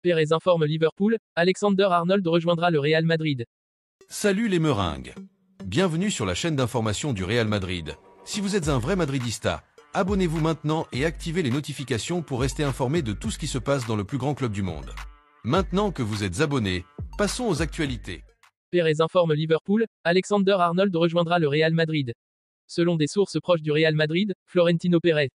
Pérez informe Liverpool, Alexander-Arnold rejoindra le Real Madrid. Salut les meringues. Bienvenue sur la chaîne d'information du Real Madrid. Si vous êtes un vrai madridista, abonnez-vous maintenant et activez les notifications pour rester informé de tout ce qui se passe dans le plus grand club du monde. Maintenant que vous êtes abonné, passons aux actualités. Pérez informe Liverpool, Alexander-Arnold rejoindra le Real Madrid. Selon des sources proches du Real Madrid, Florentino Pérez,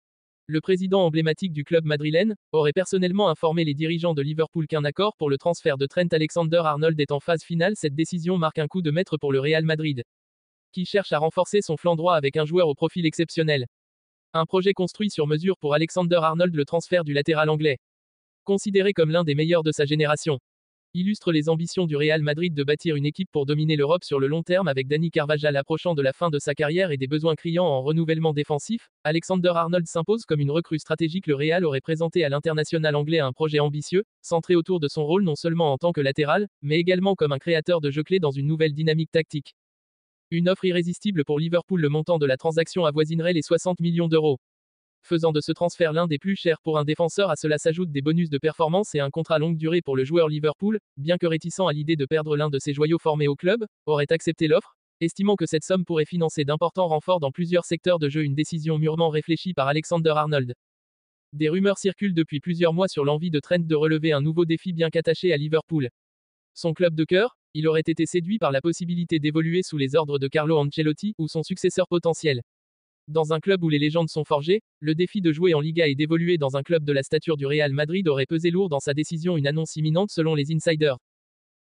le président emblématique du club madrilène, aurait personnellement informé les dirigeants de Liverpool qu'un accord pour le transfert de Trent Alexander-Arnold est en phase finale. Cette décision marque un coup de maître pour le Real Madrid, qui cherche à renforcer son flanc droit avec un joueur au profil exceptionnel. Un projet construit sur mesure pour Alexander-Arnold. Le transfert du latéral anglais, considéré comme l'un des meilleurs de sa génération, illustre les ambitions du Real Madrid de bâtir une équipe pour dominer l'Europe sur le long terme. Avec Dani Carvajal approchant de la fin de sa carrière et des besoins criants en renouvellement défensif, Alexander-Arnold s'impose comme une recrue stratégique. Le Real aurait présenté à l'international anglais un projet ambitieux, centré autour de son rôle non seulement en tant que latéral, mais également comme un créateur de jeu clé dans une nouvelle dynamique tactique. Une offre irrésistible pour Liverpool. Le montant de la transaction avoisinerait les 60 millions d'euros, faisant de ce transfert l'un des plus chers pour un défenseur. À cela s'ajoutent des bonus de performance et un contrat longue durée pour le joueur. Liverpool, bien que réticent à l'idée de perdre l'un de ses joyaux formés au club, aurait accepté l'offre, estimant que cette somme pourrait financer d'importants renforts dans plusieurs secteurs de jeu. Une décision mûrement réfléchie par Alexander-Arnold. Des rumeurs circulent depuis plusieurs mois sur l'envie de Trent de relever un nouveau défi. Bien qu'attaché à Liverpool, son club de cœur, il aurait été séduit par la possibilité d'évoluer sous les ordres de Carlo Ancelotti ou son successeur potentiel. Dans un club où les légendes sont forgées, le défi de jouer en Liga et d'évoluer dans un club de la stature du Real Madrid aurait pesé lourd dans sa décision. Une annonce imminente selon les insiders.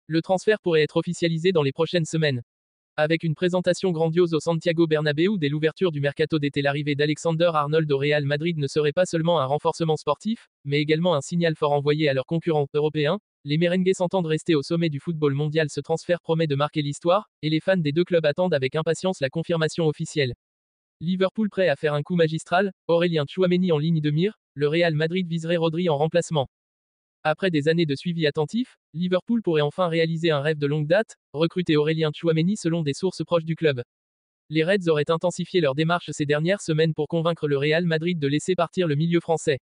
Le transfert pourrait être officialisé dans les prochaines semaines, avec une présentation grandiose au Santiago Bernabéu dès l'ouverture du mercato d'été. L'arrivée d'Alexander-Arnold au Real Madrid ne serait pas seulement un renforcement sportif, mais également un signal fort envoyé à leurs concurrents européens. Les merengues s'entendent rester au sommet du football mondial. Ce transfert promet de marquer l'histoire, et les fans des deux clubs attendent avec impatience la confirmation officielle. Liverpool prêt à faire un coup magistral, Aurélien Tchouaméni en ligne de mire, le Real Madrid viserait Rodri en remplacement. Après des années de suivi attentif, Liverpool pourrait enfin réaliser un rêve de longue date, recruter Aurélien Tchouaméni. Selon des sources proches du club, les Reds auraient intensifié leur démarche ces dernières semaines pour convaincre le Real Madrid de laisser partir le milieu français,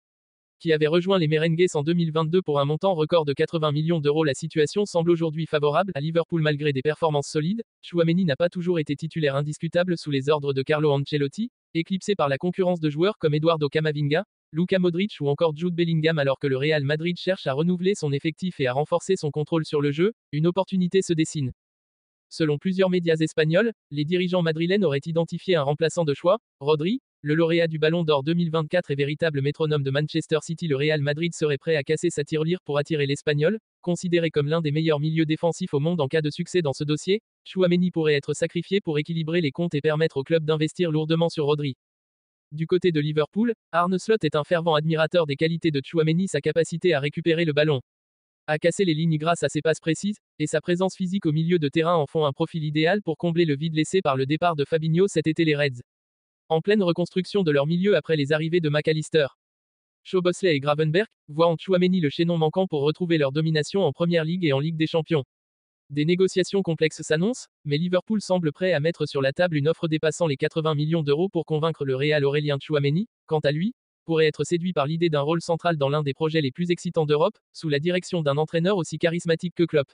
qui avait rejoint les merengues en 2022 pour un montant record de 80 millions d'euros. La situation semble aujourd'hui favorable à Liverpool malgré des performances solides. Tchouaméni n'a pas toujours été titulaire indiscutable sous les ordres de Carlo Ancelotti, éclipsé par la concurrence de joueurs comme Eduardo Camavinga, Luka Modric ou encore Jude Bellingham. Alors que le Real Madrid cherche à renouveler son effectif et à renforcer son contrôle sur le jeu, une opportunité se dessine. Selon plusieurs médias espagnols, les dirigeants madrilènes auraient identifié un remplaçant de choix, Rodri. Le lauréat du Ballon d'Or 2024 et véritable métronome de Manchester City. Le Real Madrid serait prêt à casser sa tirelire pour attirer l'Espagnol, considéré comme l'un des meilleurs milieux défensifs au monde. En cas de succès dans ce dossier, Tchouaméni pourrait être sacrifié pour équilibrer les comptes et permettre au club d'investir lourdement sur Rodri. Du côté de Liverpool, Arne Slot est un fervent admirateur des qualités de Tchouaméni. Sa capacité à récupérer le ballon, à casser les lignes grâce à ses passes précises, et sa présence physique au milieu de terrain en font un profil idéal pour combler le vide laissé par le départ de Fabinho cet été. Les Reds, en pleine reconstruction de leur milieu après les arrivées de McAllister, Szoboszlai et Gravenberch, voient en Tchouaméni le chaînon manquant pour retrouver leur domination en Première Ligue et en Ligue des Champions. Des négociations complexes s'annoncent, mais Liverpool semble prêt à mettre sur la table une offre dépassant les 80 millions d'euros pour convaincre le Real. Aurélien Tchouaméni, quant à lui, pourrait être séduit par l'idée d'un rôle central dans l'un des projets les plus excitants d'Europe, sous la direction d'un entraîneur aussi charismatique que Klopp.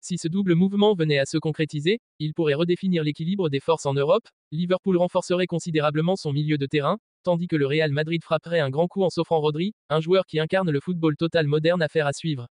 Si ce double mouvement venait à se concrétiser, il pourrait redéfinir l'équilibre des forces en Europe. Liverpool renforcerait considérablement son milieu de terrain, tandis que le Real Madrid frapperait un grand coup en s'offrant Rodri, un joueur qui incarne le football total moderne. Affaire à suivre.